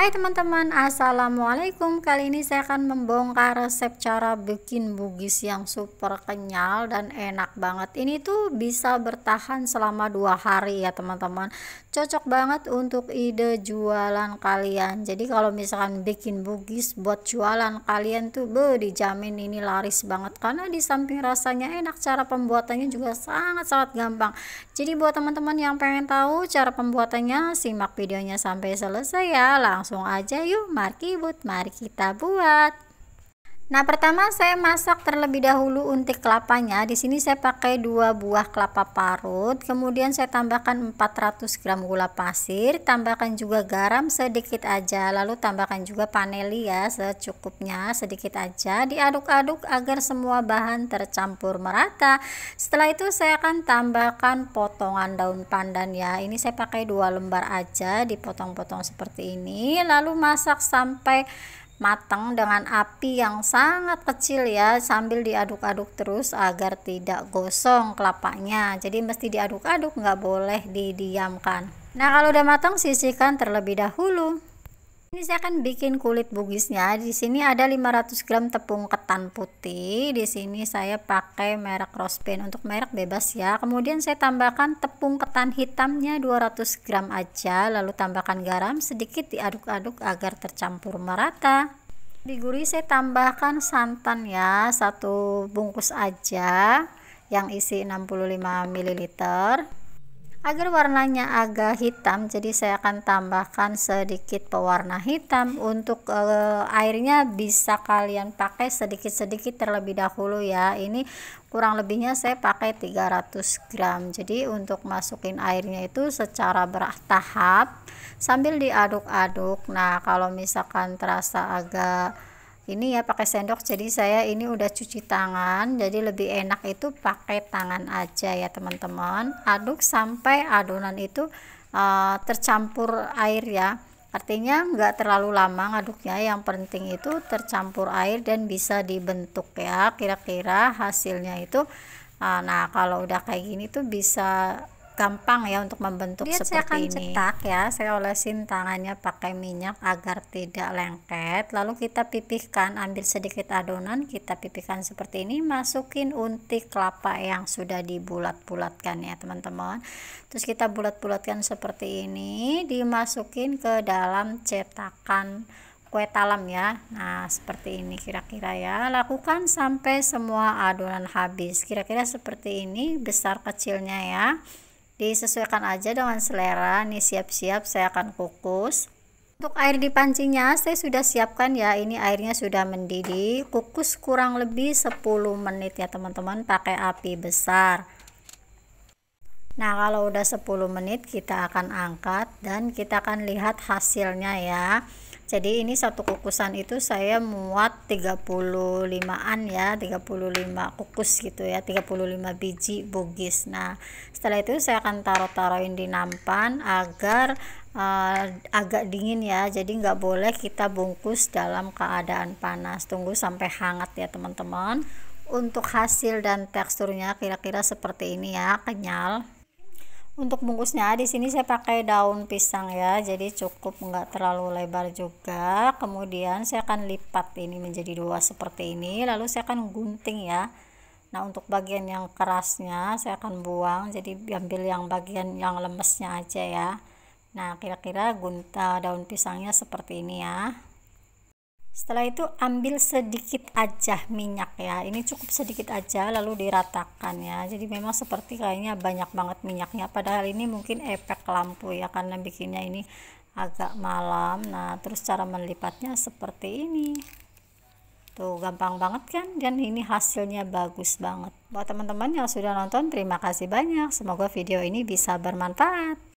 Hai teman-teman, assalamualaikum. Kali ini saya akan membongkar resep cara bikin bugis yang super kenyal dan enak banget. Ini tuh bisa bertahan selama 2 hari ya teman-teman. Cocok banget untuk ide jualan kalian. Jadi kalau misalkan bikin bugis buat jualan kalian tuh dijamin ini laris banget, karena di samping rasanya enak, cara pembuatannya juga sangat-sangat gampang. Jadi buat teman-teman yang pengen tahu cara pembuatannya, simak videonya sampai selesai ya. Langsung aja yuk, mari kita buat. Nah, pertama saya masak terlebih dahulu untik kelapanya. Di sini saya pakai 2 buah kelapa parut. Kemudian saya tambahkan 400 gram gula pasir, tambahkan juga garam sedikit aja, lalu tambahkan juga vanili ya secukupnya, sedikit aja. Diaduk-aduk agar semua bahan tercampur merata. Setelah itu saya akan tambahkan potongan daun pandan ya. Ini saya pakai 2 lembar aja, dipotong-potong seperti ini. Lalu masak sampai matang dengan api yang sangat kecil ya, sambil diaduk-aduk terus agar tidak gosong kelapanya. Jadi mesti diaduk-aduk, nggak boleh didiamkan. Nah, kalau udah matang sisihkan terlebih dahulu. Ini saya akan bikin kulit bugisnya. Di sini ada 500 gram tepung ketan putih. Di sini saya pakai merek Rosepen, untuk merek bebas ya. Kemudian saya tambahkan tepung ketan hitamnya 200 gram aja, lalu tambahkan garam sedikit, diaduk-aduk agar tercampur merata. Di gurih saya tambahkan santan ya, 1 bungkus aja yang isi 65 ml. Agar warnanya agak hitam, jadi saya akan tambahkan sedikit pewarna hitam. Untuk airnya bisa kalian pakai sedikit-sedikit terlebih dahulu ya. Ini kurang lebihnya saya pakai 300 gram. Jadi untuk masukin airnya itu secara bertahap sambil diaduk-aduk. Nah, kalau misalkan terasa agak ini ya, pakai sendok, jadi saya ini udah cuci tangan, jadi lebih enak itu pakai tangan aja ya teman-teman. Aduk sampai adonan itu tercampur air ya, artinya nggak terlalu lama ngaduknya, yang penting itu tercampur air dan bisa dibentuk ya kira-kira hasilnya itu. Nah, kalau udah kayak gini tuh bisa gampang ya untuk membentuk seperti saya akan ini. Cetak ya, saya olesin tangannya pakai minyak agar tidak lengket, lalu kita pipihkan, ambil sedikit adonan, kita pipihkan seperti ini, masukin untik kelapa yang sudah dibulat-bulatkan ya teman-teman. Terus kita bulat-bulatkan seperti ini, dimasukin ke dalam cetakan kue talam ya. Nah, seperti ini kira-kira ya, lakukan sampai semua adonan habis, kira-kira seperti ini besar kecilnya ya, disesuaikan aja dengan selera. Nih siap-siap saya akan kukus. Untuk air di pancinya saya sudah siapkan ya, ini airnya sudah mendidih. Kukus kurang lebih 10 menit ya teman-teman, pakai api besar. Nah, kalau udah 10 menit kita akan angkat dan kita akan lihat hasilnya ya. Jadi ini satu kukusan itu saya muat 35an ya, 35 kukus gitu ya, 35 biji bugis. Nah, setelah itu saya akan taruhin di nampan agar agak dingin ya, jadi nggak boleh kita bungkus dalam keadaan panas, tunggu sampai hangat ya teman-teman. Untuk hasil dan teksturnya kira-kira seperti ini ya, kenyal. Untuk bungkusnya di sini saya pakai daun pisang ya, jadi cukup, nggak terlalu lebar juga. Kemudian saya akan lipat ini menjadi 2 seperti ini, lalu saya akan gunting ya. Nah, untuk bagian yang kerasnya saya akan buang, jadi ambil yang bagian yang lemesnya aja ya. Nah, kira-kira daun pisangnya seperti ini ya. Setelah itu ambil sedikit aja minyak ya, ini cukup sedikit aja, lalu diratakan ya. Jadi memang seperti kayaknya banyak banget minyaknya, padahal ini mungkin efek lampu ya, karena bikinnya ini agak malam. Nah, terus cara melipatnya seperti ini tuh, gampang banget kan, dan ini hasilnya bagus banget. Buat teman-teman yang sudah nonton, terima kasih banyak, semoga video ini bisa bermanfaat.